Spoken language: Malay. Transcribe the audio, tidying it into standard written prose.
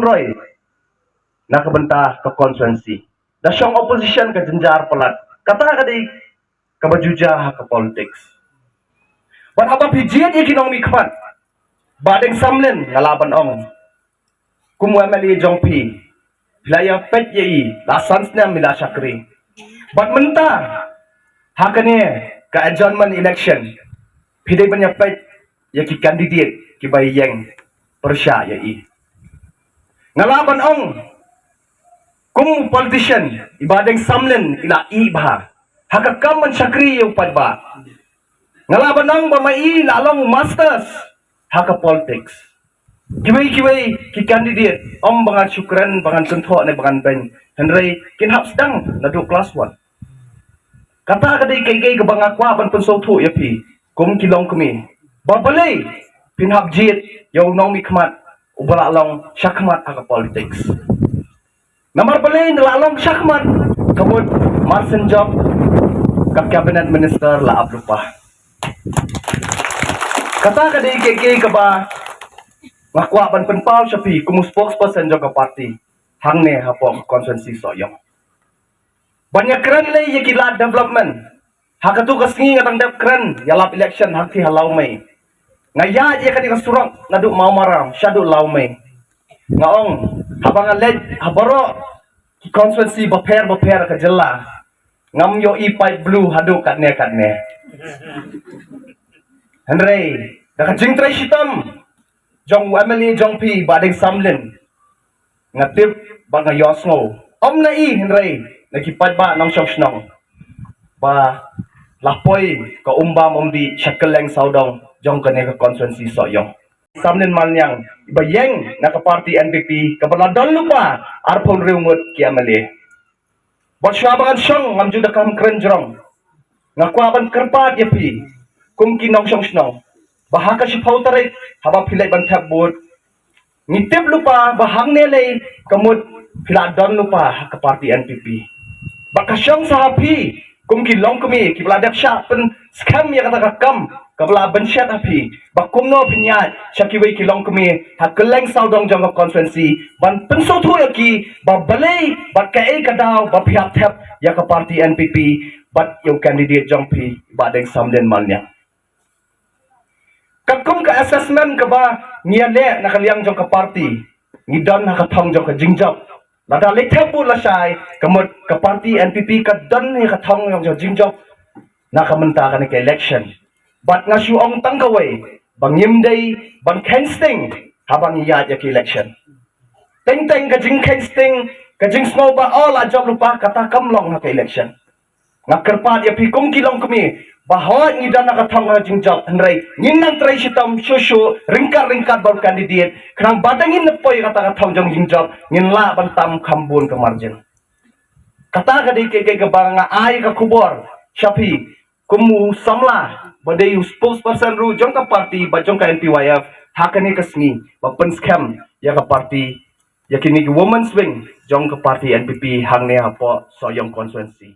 Roy nakabenta ke konstituensi. Da syong opposition ke jenjar pelat. Kata kadi kabajuja ke politics. Ban apa pijiat ye kinong mikmat. Badeng samlen ngalaban ong. Kumu MLA Jongpi. Laya pet ye lasansnya mila syakri. Bat mentah hakane ke adjournment election. Pidai banyak pet ye ki kandidat ki bayi yang persya ye. Ngalaban ong kum politician ibadeng samlen ila ibha hakakam man syakri yung padba ngalaban ong bamai lalong masters haka politics kiway ki kandidat om bangan syukran bangan contoh ne bangan ben henry kinhap sedang nadu class 1 kata kadai kay ke bangakwa ban pensotu yapi kum kilong kami babalay pinhap jit yung nong mikmat ubala long syakmat haka politics. Nomor beli lalong syakmat kebut Marsen job ke cabinet minister la lupa. Kata kadai KK keba ngakwa ban penpal syapi kumu spokesperson jog parti hangne hapo konsensi soyong. Banyak keren lay yakila development. Hakatu kasngi ngatang dep keren yalap election hakti halau mai. Ngaya ye kadi kasurang ngaduk mau marang syaduk lau mai. Ngaong habangan led habaro konstituensi baper ke jela ngam yo ipai blue hadu katne Henry dak jing trai sitam jong MLA jong pi badeng samlen ngatip bang yosno om na i Henry nakipat ba nong syong snong ba lapoi ka umbam om di syakeleng saudong jong kane ka konstituensi soyong samnen malnyang ibayeng na ka parti NPP kabaladon lupa arpol riungut ki MLA bot syabangan syong ngam juda kam krenjrong ngakwaban kerpat yapi kum kinong syong snong bahaka si pautarik haba pilai ban tabut ngitip lupa bahang nele kamut piladon lupa ka parti NPP baka syong sahapi kum kilong kami ki beladap syak pen scam ya kata kam kabla bensyat api bakumno pinyat syakiwai kilong kami hakeleng saudong jong konstituensi ban pensotu yaki babalay bat kai kadaw ba pihak tap ya ke parti NPP bat yung kandidat jong pi badeng samlen malnya kakum ka assessment ka ba ngiyale nakaliang jong ke parti ngidon nakatong jong ke jingjok lada letepu lasay kamut ke parti NPP kadon ni katong jong jingjok nakamenta ka ni ke election bat nga syuong tangkaway bangimday bang kensting habang iyad yak election teng kajing kensting kajing snow ba all a job lupa kata kamlong na election nga kerpat ya pikong kilong kami bahwa ngidan nakatang nga jing job henry nginang try sitam syusyu ringkat baru kandidat kanang badangin nepoy kata katang jing job nginla bantam kambun ke margin kata kadi keke bang nga ay ka kubor syapi kumu samla badai spokesperson ru jong ka parti ba jong ka NPYF hakani kasni ba pen scam ya ka parti ya kini women's wing jong ka parti NPP hangne apo soyong konstituensi